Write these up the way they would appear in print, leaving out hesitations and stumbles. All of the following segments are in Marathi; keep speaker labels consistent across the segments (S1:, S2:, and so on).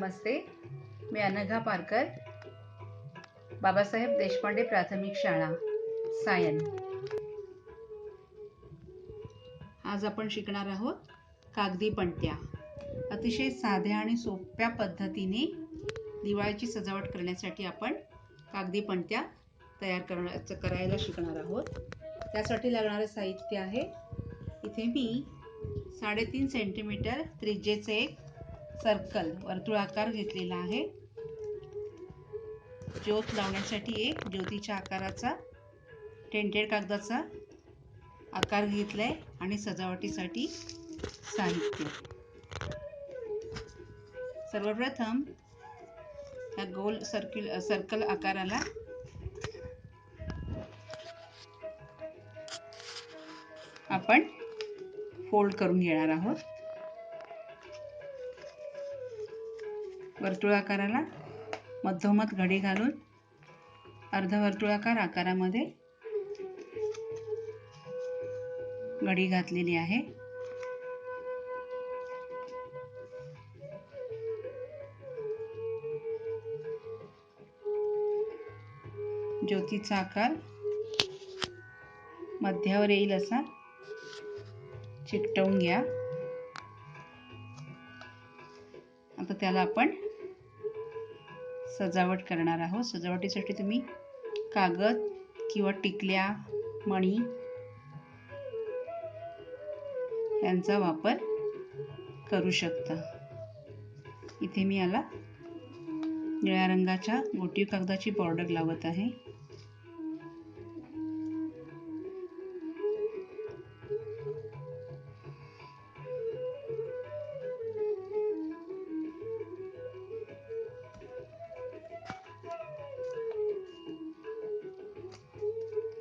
S1: नमस्ते, मी अनघा पारकर, बाबासाहेब देशपांडे प्राथमिक शाळा, सायन. आज आपण शिकणार आहोत कागदी पणत्या. अतिशय साध्या आणि सोप्या पद्धतीने दिवाळीची सजावट करण्यासाठी आपण कागदी पणत्या तयार करायला शिकणार आहोत. त्यासाठी लागणारे साहित्य आहे, इथे मी 3.5 सेंटीमीटर त्रिज्येचे एक सर्कल वर्तुळाकार घेतलेला आहे. ज्योत लावण्यासाठी एक ज्योतीच्या आकाराचा टेंटेड कागदाचा आकार घेतलाय आणि सजावटीसाठी साहित्य. सर्वप्रथम या गोल सर्कल आकाराला आपण फोल्ड करून घेणार आहोत. वर्तुळाकाराला मधोमध घडी घालून अर्धवर्तुळाकार आकारामध्ये घडी घातलेली आहे. ज्योतीचा आकार मध्यावर येईल असा चिकटवून घ्या. आता त्याला आपण सजावट करणार आहोत. सजावटीसाठी तुम्ही कागद किंवा टिकल्या, मणी यांचा वापर करू शकता. इथे मी याला निळ्या रंगाच्या गोटीव कागदाची बॉर्डर लावत आहे.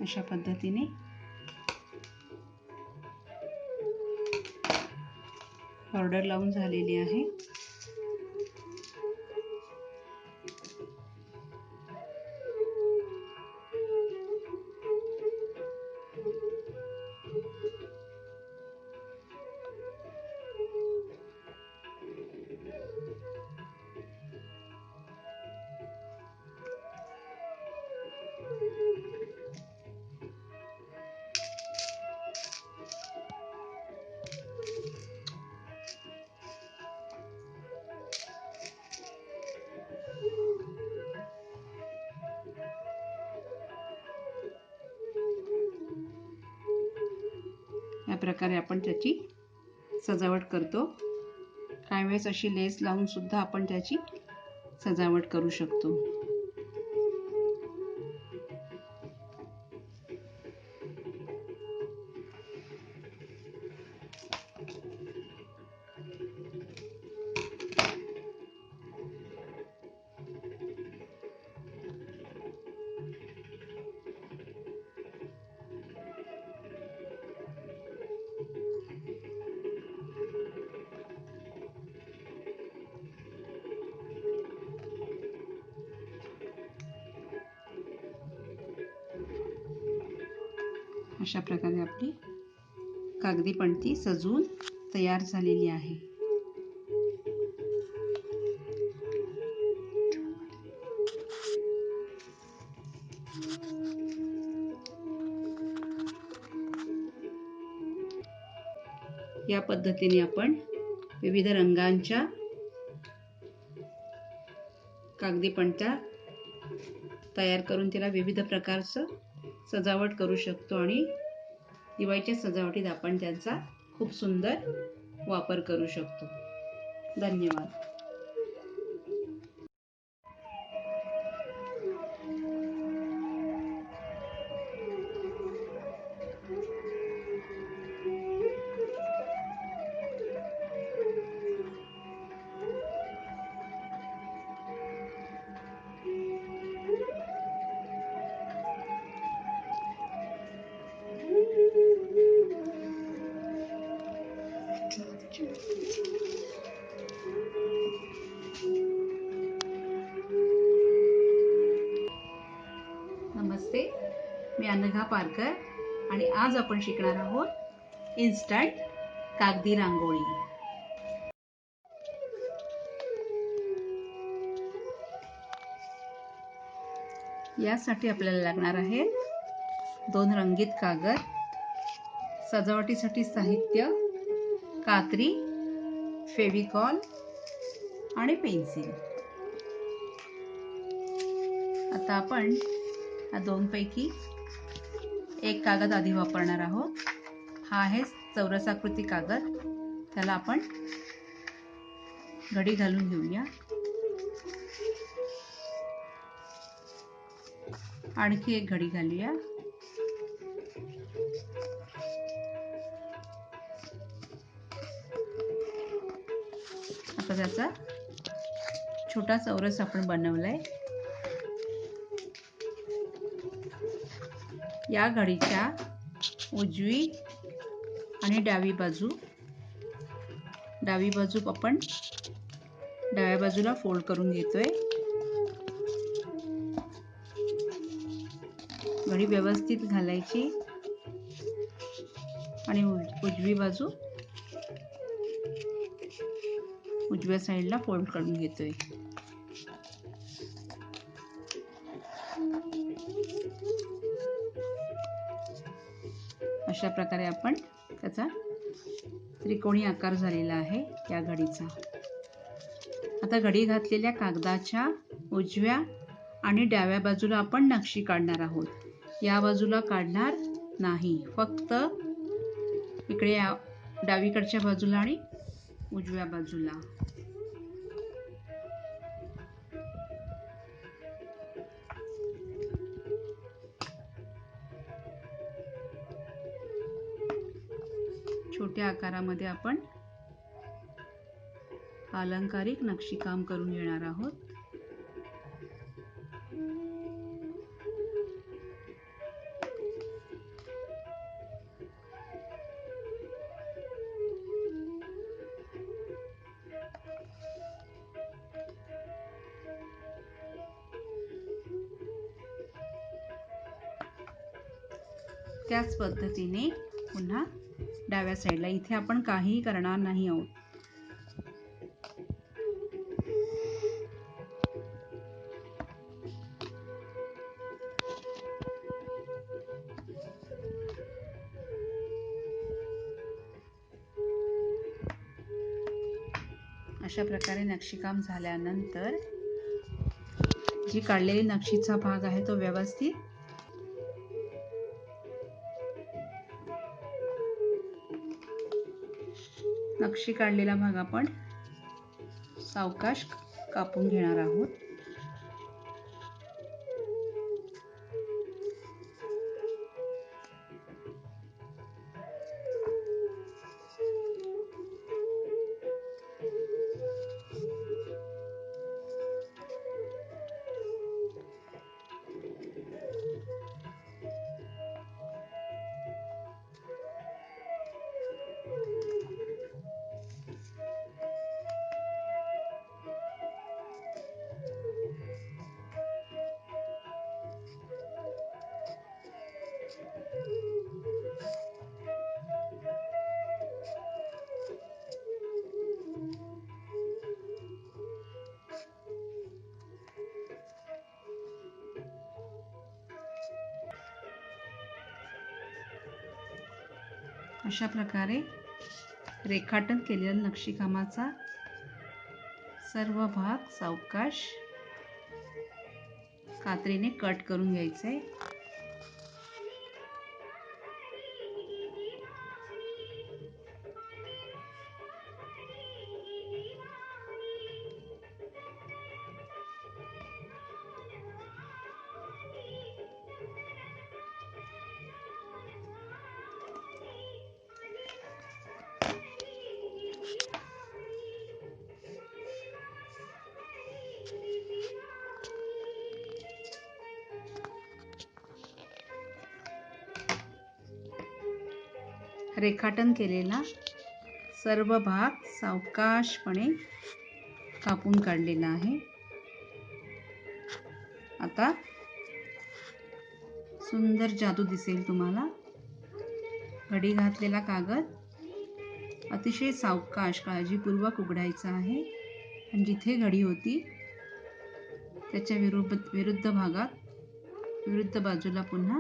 S1: अशा पद्धतीने बॉर्डर लावून झालेली आहे. या प्रकारे आपण त्याची सजावट करतो. काही वेळेस अशी लेस लावून सुद्धा आपण त्याची सजावट करू शकतो. अशा प्रकारे आपली कागदी पणती सजवून तयार झालेली आहे. या पद्धतीने आपण विविध रंगांच्या कागदी पणत्या तयार करून त्याला विविध प्रकारचं सजावट करू शकतो आणि दिवाळीच्या सजावटीत आपण त्यांचा खूप सुंदर वापर करू शकतो. धन्यवाद. नमस्ते, मी अनघा पारकर आणि आज आपण शिकणार आहोत इन्स्टंट कागदी रांगोळी. यासाठी आपल्याला लागणार आहे 2 रंगीत कागद, सजावटीसाठी साहित्य, कात्री, फेविकॉल आणि पेन्सिल. आता आपण या 2 पैकी एक कागद आधी वापरणार आहोत. हा आहे चौरसाकृती कागद. त्याला आपण घडी घालून घेऊया. आणखी एक घडी घालूया. आता त्याचा छोटा चौरस आपण बनवलाय. या घडीच्या उजवी आणि डावी बाजू आपण डाव्या बाजूला फोल्ड करून घेतोय. घडी व्यवस्थित घालायची आणि उजवी बाजू उजव्या साईडला फोल्ड करून घेतोय. अशा प्रकारे आपण त्याचा त्रिकोणी आकार झालेला आहे या घडीचा. आता घडी घातलेल्या कागदाच्या उजव्या आणि डाव्या बाजूला आपण नक्षी काढणार आहोत. या बाजूला काढणार नाही, फक्त इकडे डावीकडच्या बाजूला आणि उजव्या बाजूला. छोट्या आकारामध्ये आपण अलंकारिक नक्षीकाम करून घेणार आहोत. त्याच पद्धतीने पुन्हा डाव्या साईडला. इथे आपण काहीही करणार नाही आहोत. अशा प्रकारे नक्षीकाम झाल्यानंतर जी काढलेली नक्षीचा भाग आहे तो व्यवस्थित नक्षी काढलेला भाग आपण सावकाश कापून घेणार आहोत. अशा प्रकारे रेखाटन केलेल्या नक्षीकामाचा सर्व भाग सावकाश कात्रीने कट करून घ्यायचा आहे. रेखाटन केलेला सर्व भाग सावकाशपणे कापून काढलेला आहे. आता सुंदर जादू दिसेल तुम्हाला. घडी घातलेला कागद अतिशय सावकाश काळजीपूर्वक उघडायचा आहे आणि जिथे घडी होती त्याच्या विरुद्ध भागात विरुद्ध बाजूला पुन्हा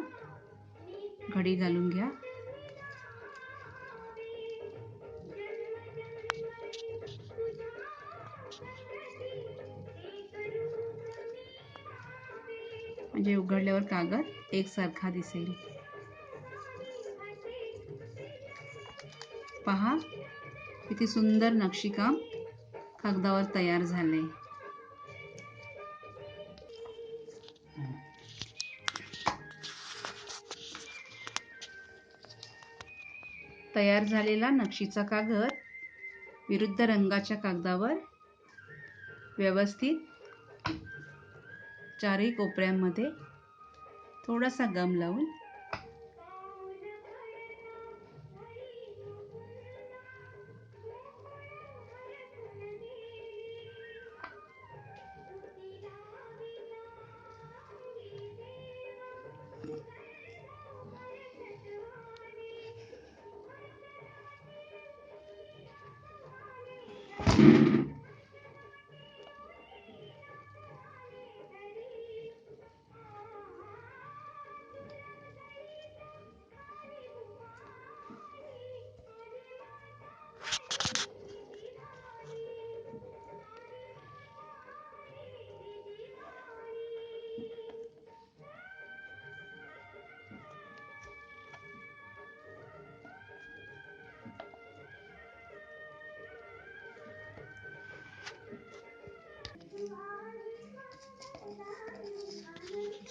S1: घडी घालून घ्या. म्हणजे उघडल्यावर कागद एकसारखा दिसेल. पहा किती सुंदर नक्षीकाम कागदावर तयार झाले. तयार झालेला नक्षीचा कागद विरुद्ध रंगाच्या कागदावर व्यवस्थित चारही कोपऱ्यांमध्ये थोडासा गम लावून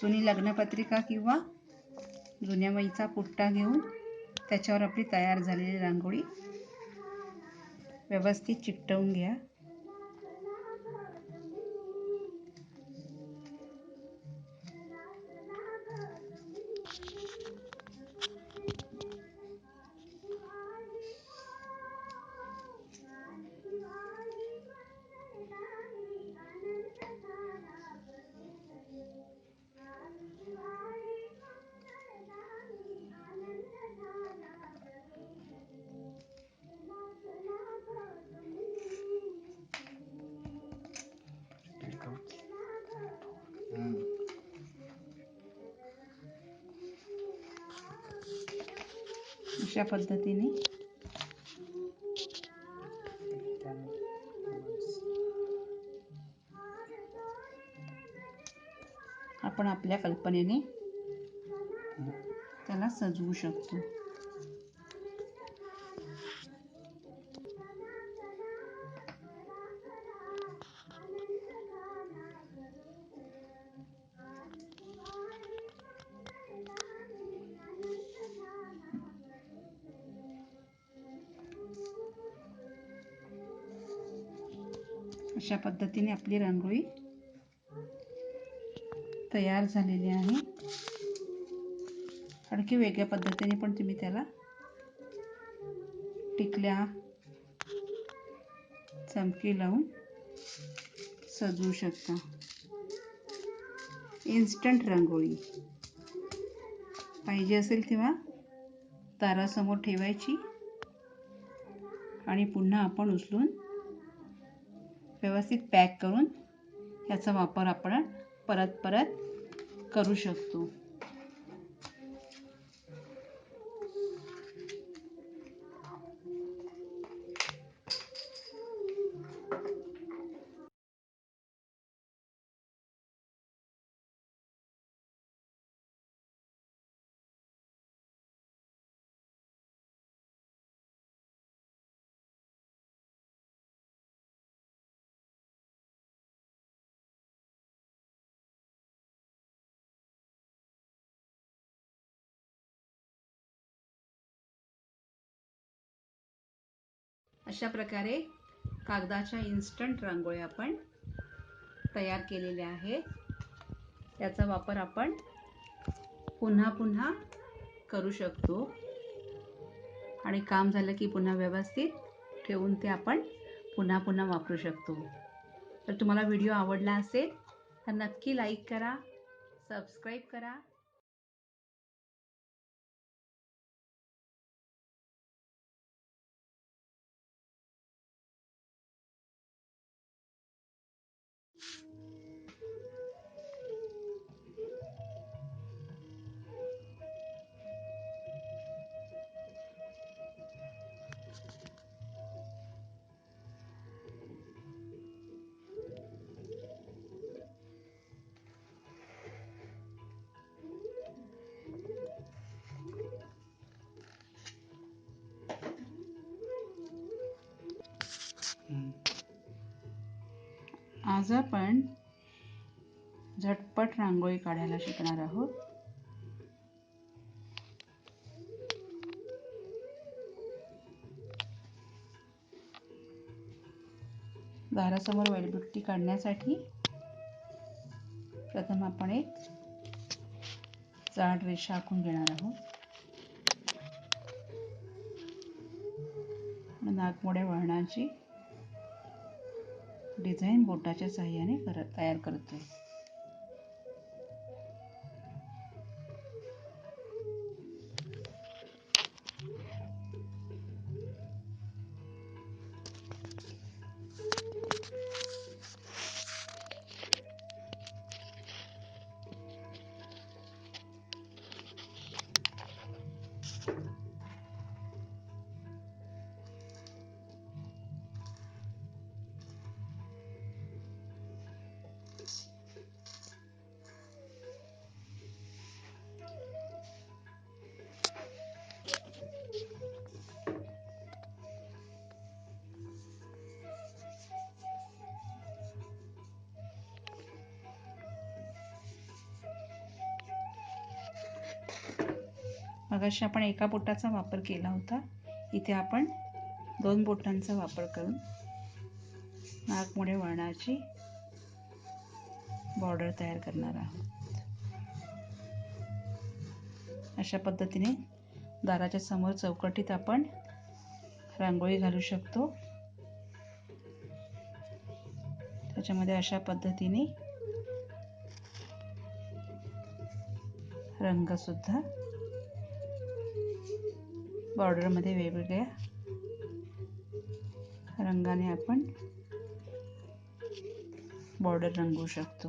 S1: जुनी लग्नपत्रिका किंवा जुन्या वहीचा पुट्टा घेऊन त्याच्यावर आपली तयार झालेली रांगोळी व्यवस्थित चिकटवून घ्या. अशा पद्धतीने आपण आपल्या कल्पनेने त्याला सजवू शकतो. अशा पद्धतीने आपली रांगोळी तयार झालेली आहे. आणखी वेगळ्या पद्धतीने पण तुम्ही त्याला टिकल्या चमकी लावून सजवू शकता. इन्स्टंट रांगोळी पाहिजे असेल तेव्हा दारासमोर ठेवायची आणि पुन्हा आपण उचलून व्यवस्थित पॅक करून याचा वापर आपण परत करू शकतो. अशा प्रकारे कागदाच्या इन्स्टंट रांगोळ्या आपण तयार केलेल्या आहेत. याचा वापर आपण पुन्हा पुन्हा करू शकतो आणि काम झालं की पुन्हा व्यवस्थित ठेवून ते आपण पुन्हा पुन्हा वापरू शकतो. तर तुम्हाला व्हिडिओ आवडला असेल तर नक्की लाईक करा, सबस्क्राईब करा. आज आपण झटपट रांगोळी काढायला शिकणार आहोत. दारासमोर वेलबुट्टी काढण्यासाठी प्रथम आपण एक जाड रेषा आखून घेणार आहोत. नागमोड्या वळणाची डिझाईन बोटाच्या साहाय्याने तयार करतोय. मगाशी आपण एका बोटाचा वापर केला होता. इथे आपण 2 बोटांचा वापर करून नागमोड्या वळणाची बॉर्डर तयार करणार आहोत. अशा पद्धतीने दाराच्या समोर चौकटीत आपण रांगोळी घालू शकतो. त्याच्यामध्ये अशा पद्धतीने रंग सुद्धा बॉर्डरमध्ये वेगवेगळ्या रंगाने आपण बॉर्डर रंगवू शकतो.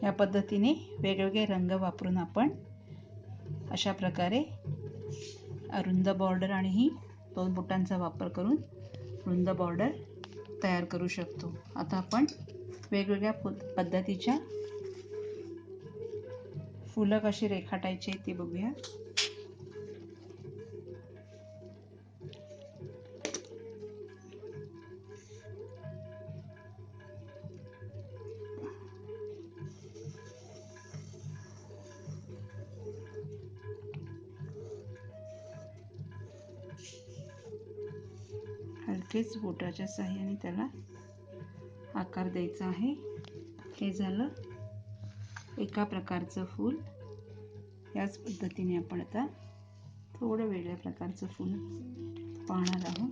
S1: या पद्धतीने वेगवेगळे रंग वापरून आपण अशा प्रकारे अरुंद बॉर्डर आणि ही 2 बोटांचा वापर करून रुंद बॉर्डर तयार करू शकतो. आता आपण वेगवेगळ्या पद्धतीच्या फुलं कशी रेखाटायची ते बघूया. हलकेच बोटाच्या साहाय्याने त्याला आकार द्यायचा आहे. हे झालं एका प्रकारचं फूल. याच पद्धतीने आपण आता थोडं वेगळ्या प्रकारचं फूल पाहणार आहोत.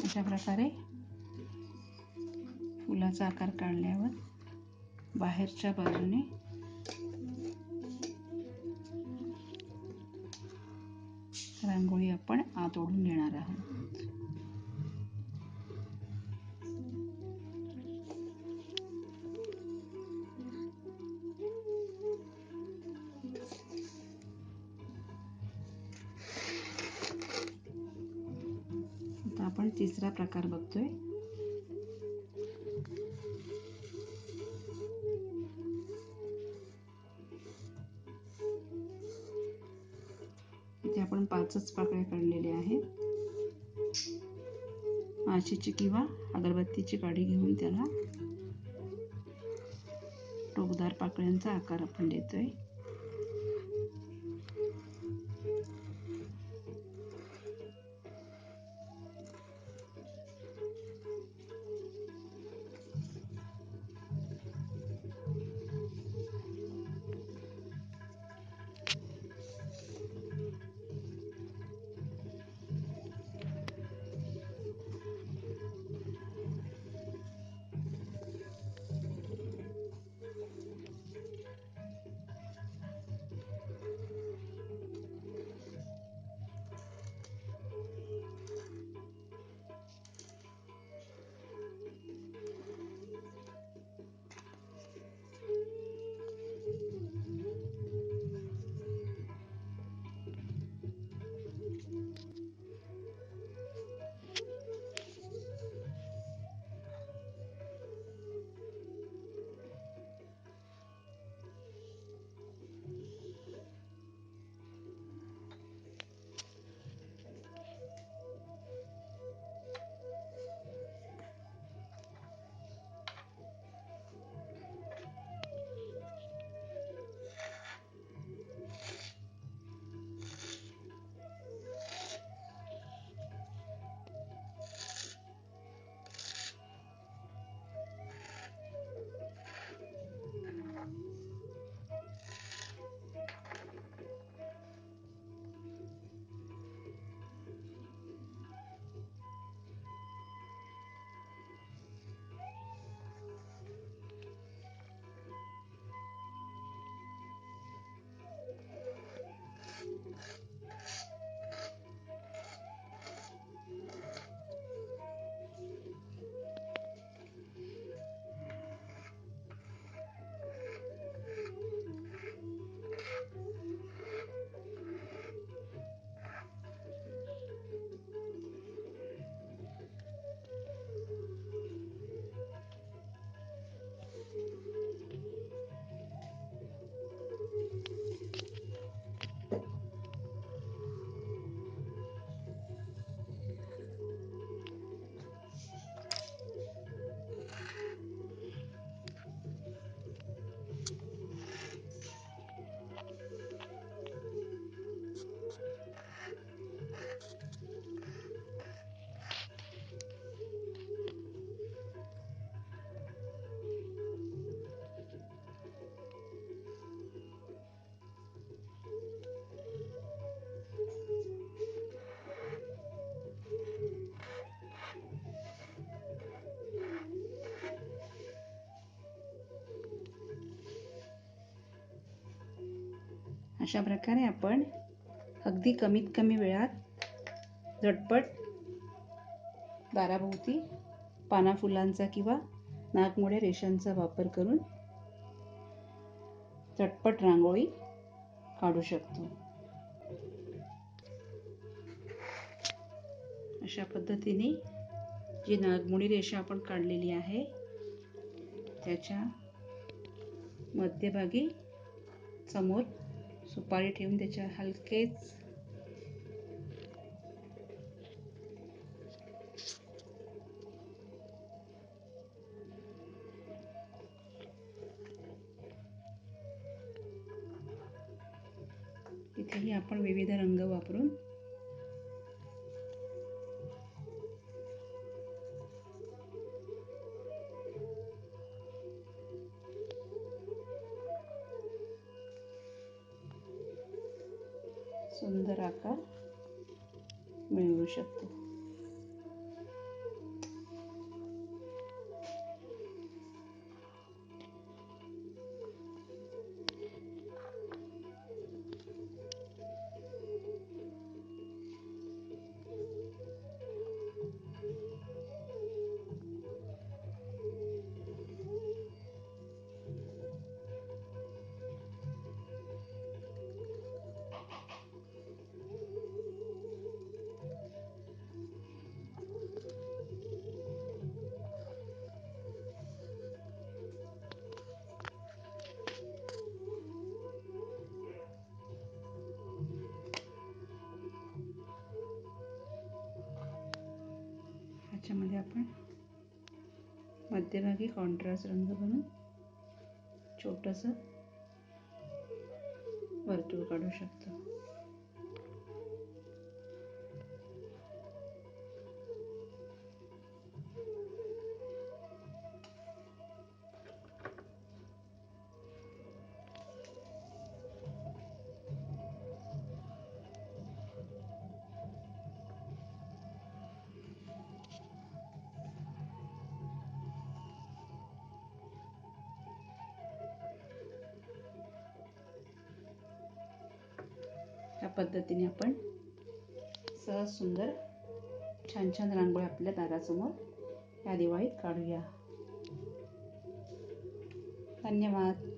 S1: अशा प्रकारे फुलाचा आकार काढल्यावर बाहेरच्या बाजूने रांगोळी आपण आत ओढून घेणार आहोत. आता आपण तिसरा प्रकार बघतोय. इथे आपण 5च पाकळ्या काढलेल्या आहेत. माशीची किंवा अगरबत्तीची काडी घेऊन त्याला टोकदार पाकळ्यांचा आकार आपण देतोय. अशा प्रकारे आपण अगदी कमीत कमी वेळात झटपट दाराभोवती पाना फुलांचा किंवा नागमोड्या रेषांचा वापर करून झटपट रांगोळी काढू शकतो. अशा पद्धतीने जी नागमोडी रेषा आपण काढलेली आहे त्याच्या मध्यभागी समोर सुपारी ठेवून त्याच्या हलकेच इथेही आपण विविध रंग वापरून सुंदर आकार मिळवू शकतो. ह्याच्यामध्ये आपण मध्यभागी कॉन्ट्रास्ट रंग बनवून छोटंसं वर्तुळ काढू शकतो. या पद्धतीने आपण सहज सुंदर छान छान रांगोळी आपल्या दारासमोर या दिवाळीत काढूया. धन्यवाद.